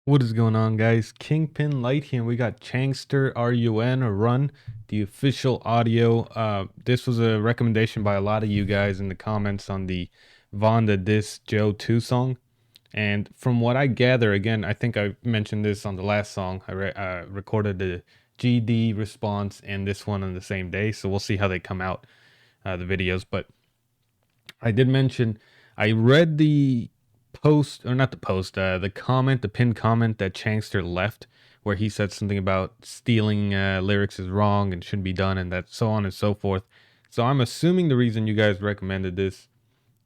What is going on, guys? Kingpin Light here, and we got Changster, R.U.N, or Run, the official audio. This was a recommendation by a lot of you guys in the comments on the Vannda DISS Joe 2 song. And from what I gather, again, I think I mentioned this on the last song. I recorded the GD response and this one on the same day, so we'll see how they come out, the videos. But I did mention I read the post, or not the post, the comment, the pinned comment that Changster left, where he said something about stealing lyrics is wrong and shouldn't be done, and that so on and so forth. So I'm assuming the reason you guys recommended this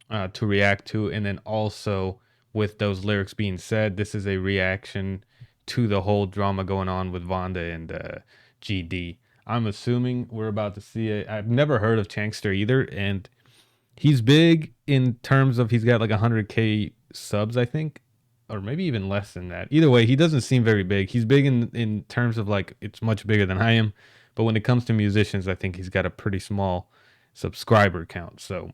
to react to, and then also with those lyrics being said, this is a reaction to the whole drama going on with Vannda and GD. I'm assuming we're about to see it. I've never heard of Changster either, and he's big in terms of he's got like 100K subs, I think, or maybe even less than that. Either way, he doesn't seem very big. He's big in terms of like it's much bigger than I am, but when it comes to musicians, I think he's got a pretty small subscriber count. So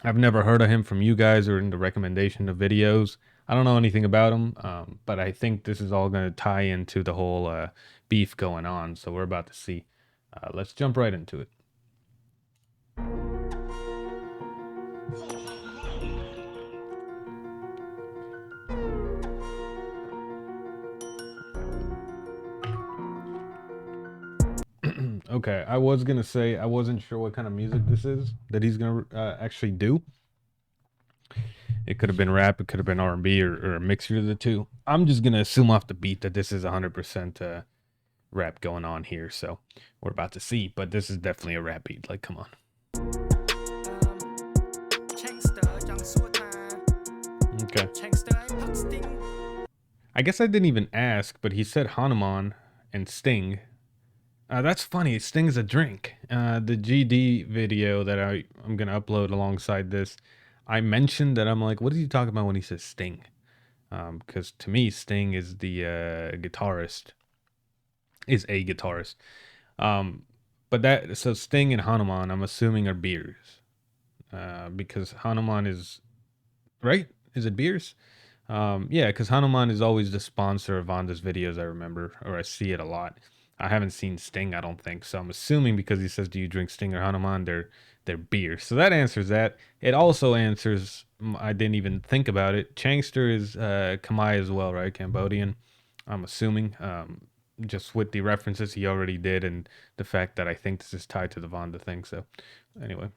I've never heard of him from you guys or in the recommendation of videos. I don't know anything about him, but I think this is all going to tie into the whole beef going on. So we're about to see. Let's jump right into it. Okay, I was gonna say I wasn't sure what kind of music this is that he's gonna actually do. It could have been rap, it could have been R&B, or a mixture of the two. I'm just gonna assume off the beat that this is 100% rap going on here. So we're about to see, but this is definitely a rap beat. Like, come on. Okay. I guess I didn't even ask, but he said Hanuman and Sting. That's funny. Sting is a drink. The GD video that I'm gonna upload alongside this, I mentioned that I'm like, what is he talking about when he says Sting? Because to me, Sting is the guitarist, is a guitarist. But that so Sting and Hanuman, I'm assuming are beers, because Hanuman is right. Is it beers? Yeah, because Hanuman is always the sponsor of Vanda's videos. I remember, or I see it a lot. I haven't seen Sting, I don't think. So I'm assuming because he says, "Do you drink Sting or Hanuman?" They're beer. So that answers that. It also answers. I didn't even think about it. Changster is Khmer as well, right? Cambodian. I'm assuming. Just with the references he already did, and the fact that I think this is tied to the Vanda thing. So, anyway.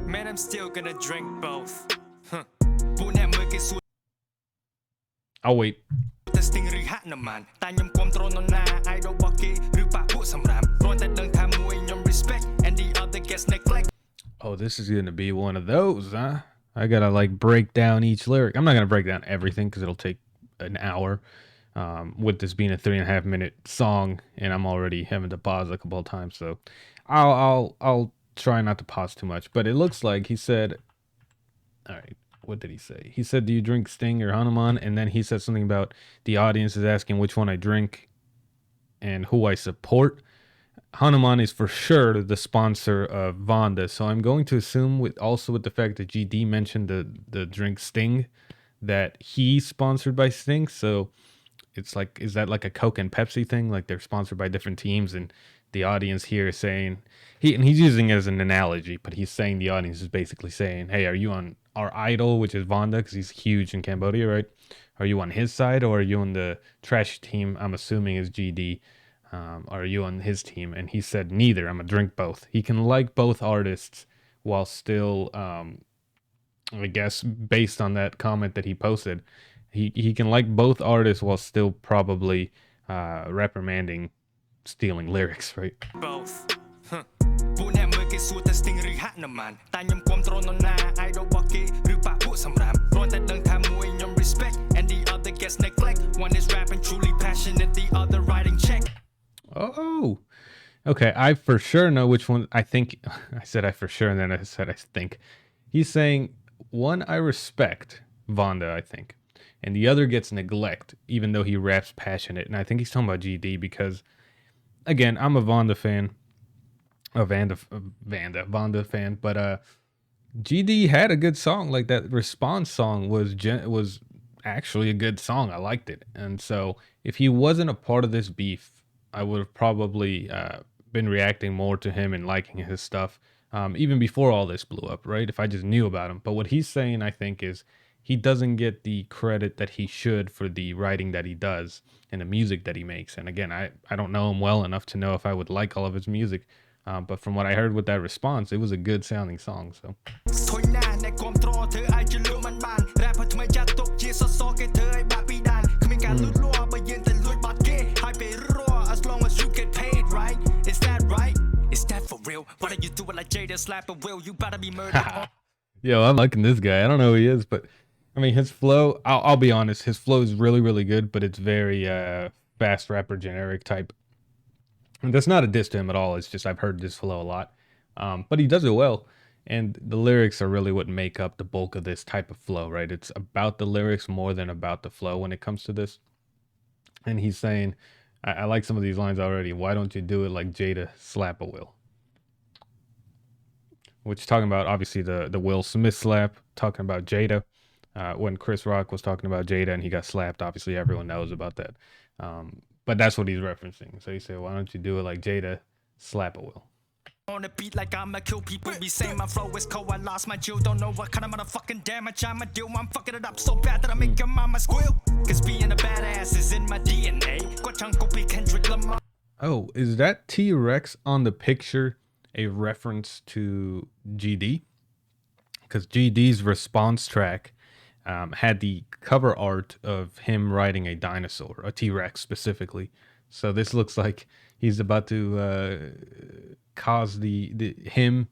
Man, I'm still gonna drink both. I'll wait. Oh, this is gonna be one of those, huh? I gotta like break down each lyric. I'm not gonna break down everything because it'll take an hour. With this being a 3.5 minute song, and I'm already having to pause a couple of times, so I'll try not to pause too much. But it looks like he said, all right, what did he say? He said, "Do you drink Sting or Hanuman?" And then he said something about the audience is asking which one I drink and who I support. Hanuman is for sure the sponsor of Vannda, so I'm going to assume with the fact that GD mentioned the drink Sting, that he's sponsored by Sting. So it's like, is that like a Coke and Pepsi thing? Like they're sponsored by different teams, and the audience here is saying he's using it as an analogy, but he's saying the audience is basically saying, "Hey, are you on our idol, which is Vannda, because he's huge in Cambodia, right? Are you on his side, or are you on the trash team? I'm assuming is GD. Are you on his team?" And he said, "Neither. I'm gonna drink both." He can like both artists while still, I guess, based on that comment that he posted, he can like both artists while still probably reprimanding stealing lyrics, right? Both. Oh, okay. I for sure know which one. I think I said I for sure, and then I said I think. He's saying one I respect, Vannda, I think, and the other gets neglect, even though he raps passionate. And I think he's talking about GD because, again, I'm a Vannda fan, a Vannda fan, but GD had a good song. Like that response song was actually a good song. I liked it. And so if he wasn't a part of this beef, I would have probably been reacting more to him and liking his stuff even before all this blew up, right? If I just knew about him. But what he's saying, I think, is he doesn't get the credit that he should for the writing that he does and the music that he makes. And again, I don't know him well enough to know if I would like all of his music. But from what I heard with that response, it was a good sounding song. So yo, I'm liking this guy. I don't know who he is, but I mean, his flow, I'll be honest, his flow is really, really good, but it's very fast rapper generic type. And that's not a diss to him at all. It's just I've heard this flow a lot. But he does it well. And the lyrics are really what make up the bulk of this type of flow, right? It's about the lyrics more than about the flow when it comes to this. And he's saying, I like some of these lines already. Why don't you do it like Jada slap a Will? Which talking about obviously the Will Smith slap, talking about Jada. When Chris Rock was talking about Jada and he got slapped, obviously everyone knows about that. But that's what he's referencing. So he said, why don't you do it like Jada slap a Will? On a beat like I'ma kill people, be saying my flow is cold, I lost my Jew, don't know what kind of motherfucking damage I'ma do, I'm fucking it up so bad that I make your mama squeal, cause being a badass is in my DNA. Kendrick Lamar. Oh, is that T-Rex on the picture a reference to GD? Because GD's response track had the cover art of him riding a dinosaur, a T-Rex specifically. So this looks like he's about to cause him.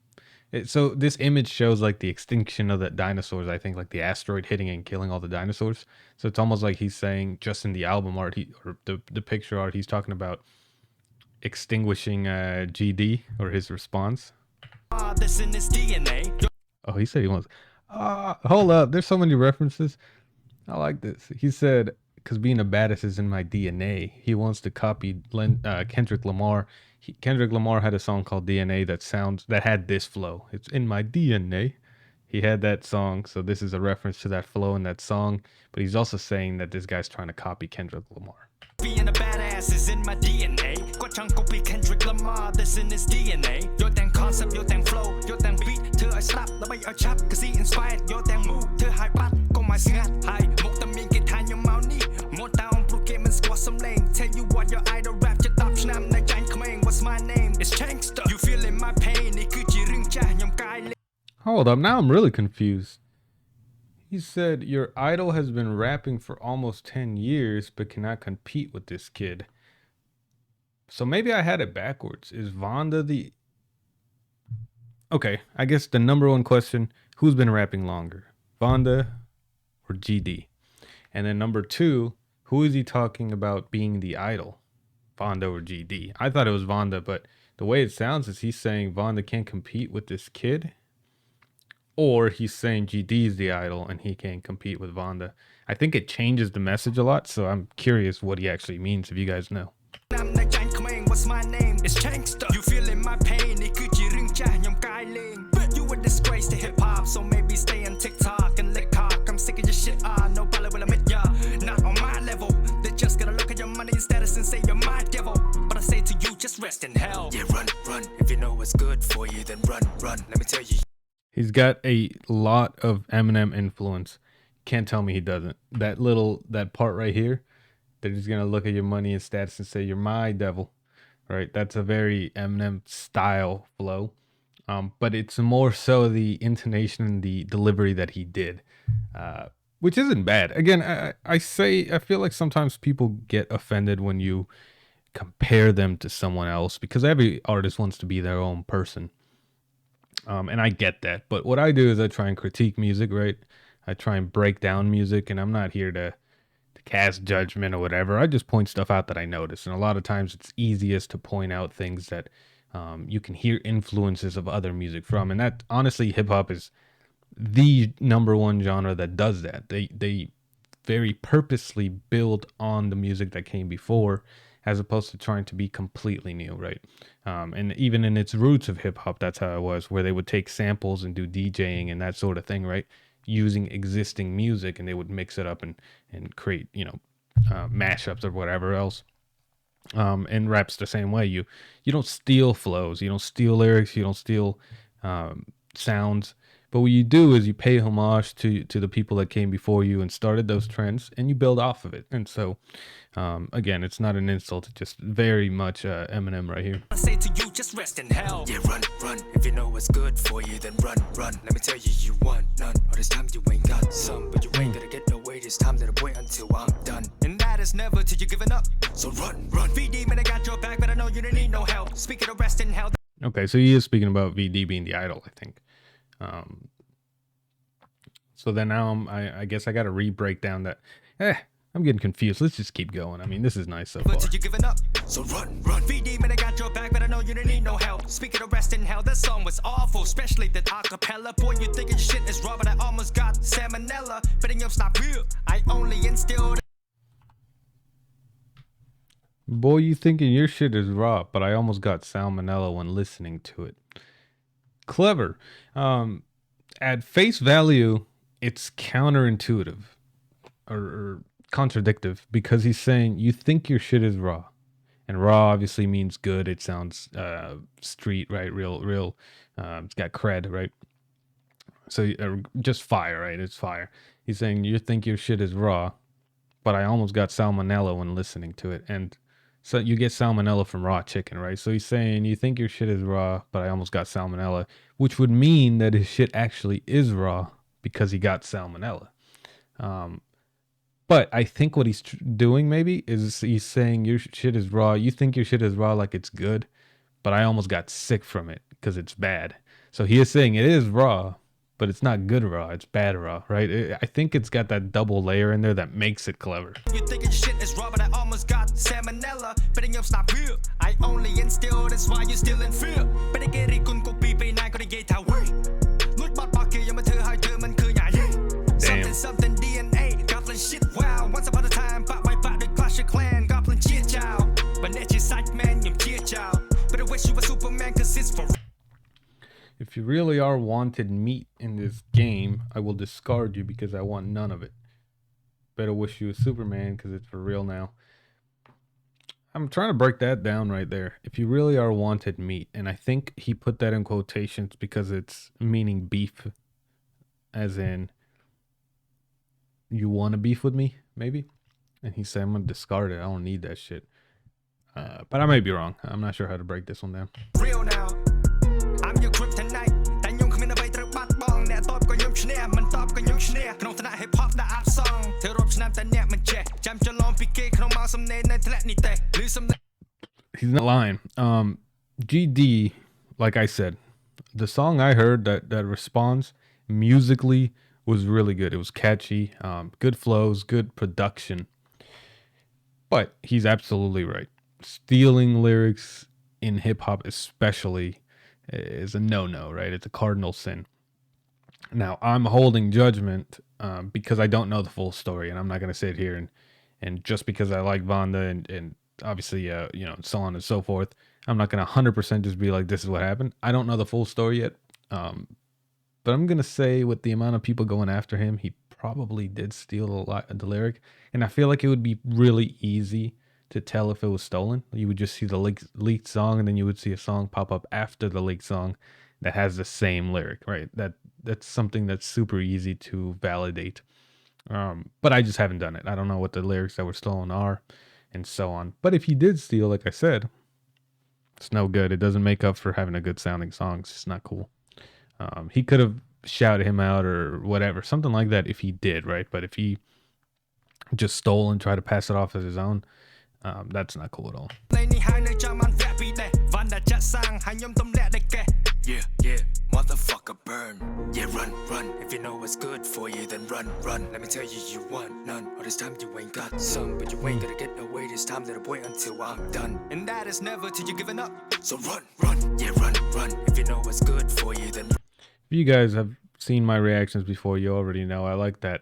So this image shows like the extinction of the dinosaurs. I think like the asteroid hitting and killing all the dinosaurs. So it's almost like he's saying just in the album art, or the picture art, he's talking about extinguishing GD or his response. This in his DNA. Oh, he said he wants. Hold up. There's so many references. I like this. He said, because being a badass is in my DNA. He wants to copy Kendrick Lamar. Kendrick Lamar had a song called DNA that had this flow. It's in my DNA. He had that song, so this is a reference to that flow in that song. But he's also saying that this guy's trying to copy Kendrick Lamar. Being a badass is in my DNA. Copy Kendrick Lamar, this in his DNA. Your dang concept, your dang flow, your dang beat. Till I slap, the way I chop, cause he inspired your dang move. Till high bat, go my sgat, high. Mock the mean get high your mouth knee. More down, pro game and squat some lane. Tell you what your idol rap, your top snap, like Giant Coming. What's my name? It's Changster. You feeling my pain? Hold up, now I'm really confused. He said, your idol has been rapping for almost 10 years, but cannot compete with this kid. So maybe I had it backwards. Is Vannda the... Okay, I guess the number one question, who's been rapping longer? Vannda or GD? And then number two, who is he talking about being the idol? Vannda or GD? I thought it was Vannda, but the way it sounds is he's saying Vannda can't compete with this kid. Or he's saying GD is the idol and he can't compete with Vannda. I think it changes the message a lot, so I'm curious what he actually means, if you guys know. What's my name? It's Changster. You feeling my pain? You a disgrace to hip hop, so maybe stay on TikTok and lick cock. I'm sick of your shit. Nobody will admit ya. Not on my level. They're just gonna look at your money and status and say you're my devil. But I say to you, just rest in hell. Yeah, run, run. If you know what's good for you, then run, run. Let me tell you. He's got a lot of Eminem influence. Can't tell me he doesn't. That part right here, that he's gonna look at your money and status and say you're my devil. Right, that's a very Eminem style flow, but it's more so the intonation and the delivery that he did, which isn't bad. Again, I feel like sometimes people get offended when you compare them to someone else because every artist wants to be their own person, and I get that. But what I do is I try and critique music, right? I try and break down music, and I'm not here to cast judgment or whatever. I just point stuff out that I notice, and a lot of times it's easiest to point out things that you can hear influences of other music from, and that honestly, hip hop is the number one genre that does that. They very purposely build on the music that came before, as opposed to trying to be completely new, right? And even in its roots of hip hop, that's how it was, where they would take samples and do DJing and that sort of thing, right? using existing music, and they would mix it up and create, mashups or whatever else. And rap's the same way. You don't steal flows, you don't steal lyrics, you don't steal sounds. But what you do is you pay homage to the people that came before you and started those trends, and you build off of it. And so, again, it's not an insult; it's just very much Eminem right here. I say to you, just rest in hell. Yeah, run, run. If you know what's good for you, then run, run. Let me tell you, you want none. All this time you ain't got some, but you ain't gonna get no way this time. That'll wait until I'm done, and that is never till you giving up. So run, run. VD, man, I got your back, but I know you don't need no help. Speaking of rest in hell. Okay, so he is speaking about VD being the idol, I think. So then now I guess I got to re-break down that. I'm getting confused. Let's just keep going. I mean, this is nice so far. But you giving up, so run, run. VD, man, I got your back, but I know you don't need no help. Speaking of rest in hell, that song was awful, especially that acapella. Boy, you thinking shit is raw, but I almost got salmonella. But in your stop real, I only instilled. Boy, you thinking your shit is raw, but I almost got salmonella when listening to it. Clever. At face value, it's counterintuitive or contradictive, because he's saying you think your shit is raw, and raw obviously means good. It sounds street, right? Real. It's got cred, right? So just fire, right? It's fire. He's saying you think your shit is raw, but I almost got salmonella when listening to it. And so you get salmonella from raw chicken, right? So he's saying you think your shit is raw, but I almost got salmonella, which would mean that his shit actually is raw because he got salmonella. But I think what he's doing maybe is he's saying your shit is raw. You think your shit is raw like it's good, but I almost got sick from it because it's bad. So he is saying it is raw, but it's not good raw. It's bad raw, right? I think it's got that double layer in there that makes it clever. You think your shit is raw, but I almost got salmonella. But in your stop real, I only instill. That's why you still in fear. But again, it couldn't go be nine. Gonna get away. Look, but bucket, you matter how you man could. Something DNA. Goblin shit. Wow. Once upon a time, but my father clash your clan. Goblin cheer child. But net your sight man, you cheer child. But I wish you were Superman, cause it's for. If you really are wanted meat in this game, I will discard you because I want none of it. Better wish you a Superman because it's for real now. I'm trying to break that down right there. If you really are wanted meat, and I think he put that in quotations because it's meaning beef, as in you want to beef with me, maybe? And he said, I'm going to discard it. I don't need that shit. But I may be wrong. I'm not sure how to break this one down. Real now. I'm your kryptonite. That young coming away through bad bong. That top got young snare. Man top got young snare. Can also not hip hop that app song. Tell up snap that net man check. Jump your long pique. Can all some name that let me take. Lose some. He's not lying. GD, like I said, the song I heard that responds musically was really good. It was catchy, good flows, good production. But he's absolutely right. Stealing lyrics in hip hop especially is a no-no, right? It's a cardinal sin. Now, I'm holding judgment because I don't know the full story, and I'm not going to sit here and just because I like Vannda and obviously, so on and so forth, I'm not going to 100% just be like, this is what happened. I don't know the full story yet. But I'm going to say with the amount of people going after him, he probably did steal a lot of the lyric. And I feel like it would be really easy to tell if it was stolen. You would just see the leaked song, and then you would see a song pop up after the leaked song that has the same lyric, right? That's something that's super easy to validate. But I just haven't done it. I don't know what the lyrics that were stolen are and so on. But if he did steal, like I said, it's no good. It doesn't make up for having a good sounding song. It's just not cool. He could have shouted him out or whatever, something like that if he did, right? But if he just stole and tried to pass it off as his own, that's not cool at all. Yeah, motherfucker burn. Yeah, run. If you know what's good for you, then run. Let me tell you, you want none. All this time you ain't got some, but you ain't gonna get no way this time. That'll wait until I'm done, and that is never till you giving up. So run. Yeah, run. If you know what's good for you, then. If you guys have seen my reactions before, you already know I like that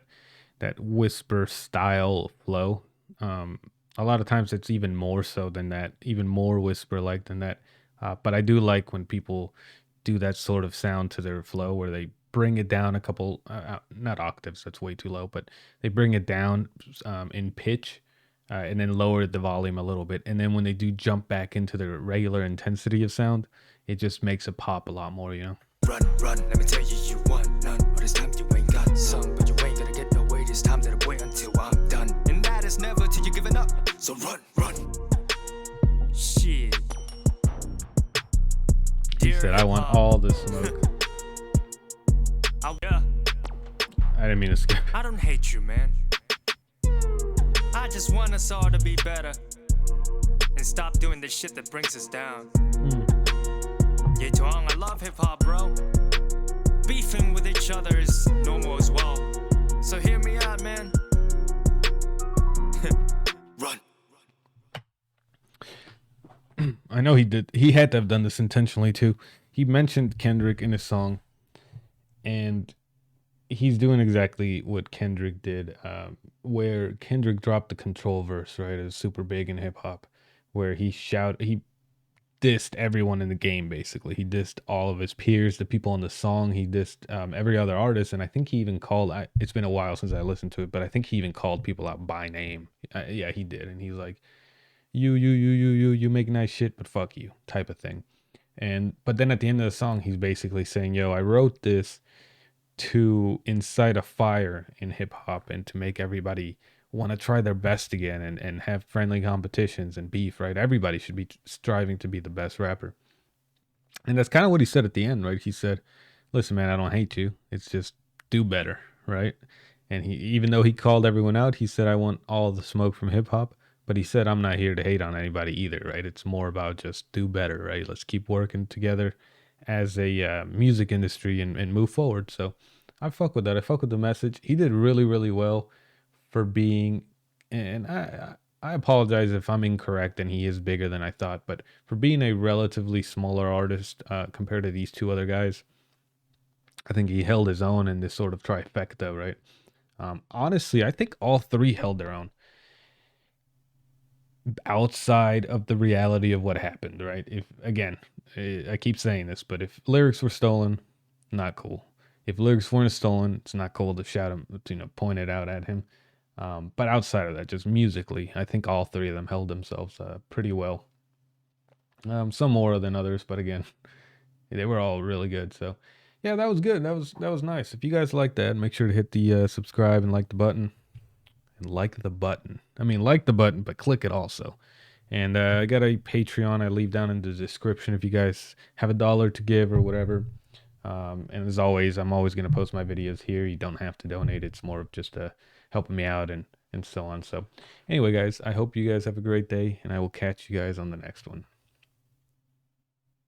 whisper style flow. A lot of times it's even more so than that, even more whisper like than that. But I do like when people do that sort of sound to their flow where they bring it down a couple, not octaves, that's way too low, but they bring it down in pitch, and then lower the volume a little bit. And then when they do jump back into the regular intensity of sound, it just makes it pop a lot more, you know? Run, run, let me tell you, you want none. All this time you ain't got some, but you ain't gonna get away this time. That I wait until I'm done, and that is never till you giving up. So run, run. Shit. He said, I want all the smoke. Yeah. I didn't mean to skip. I don't hate you, man. I just want us all to be better and stop doing the shit that brings us down. Yeah, Tuang, I love hip hop, bro. Beefing with each other is normal as well. So hear me out, man. Run. I know he did. He had to have done this intentionally too. He mentioned Kendrick in his song, and he's doing exactly what Kendrick did, where Kendrick dropped the control verse, right? It was super big in hip hop, where he dissed everyone in the game, basically. He dissed all of his peers, the people on the song. He dissed every other artist, and I think he even called, it's been a while since I listened to it, but I think he even called people out by name. Yeah, he did, and he's like, you make nice shit, but fuck you, type of thing. But then at the end of the song, he's basically saying, yo, I wrote this to incite a fire in hip hop and to make everybody want to try their best again and have friendly competitions and beef, right? Everybody should be striving to be the best rapper. And that's kind of what he said at the end, right? He said, listen, man, I don't hate you. It's just do better, right? And he, even though he called everyone out, he said, I want all the smoke from hip hop. But he said, I'm not here to hate on anybody either, right? It's more about just do better, right? Let's keep working together as a music industry and move forward. So I fuck with that. I fuck with the message. He did really, really well for being, and I apologize if I'm incorrect and he is bigger than I thought, but for being a relatively smaller artist compared to these two other guys, I think he held his own in this sort of trifecta, right? Honestly, I think all three held their own outside of the reality of what happened, right? If, again, I keep saying this, but if lyrics were stolen, not cool. If lyrics weren't stolen, it's not cool to shout him, point it out at him. But outside of that, just musically, I think all three of them held themselves pretty well. Some more than others, but again, they were all really good. So yeah, that was good. That was nice. If you guys like that, make sure to hit the subscribe and like the button. And like the button. I mean, like the button, but click it also. And I got a Patreon I leave down in the description if you guys have $1 to give or whatever. And as always, I'm always going to post my videos here. You don't have to donate. It's more of just helping me out and so on. So anyway, guys, I hope you guys have a great day, and I will catch you guys on the next one.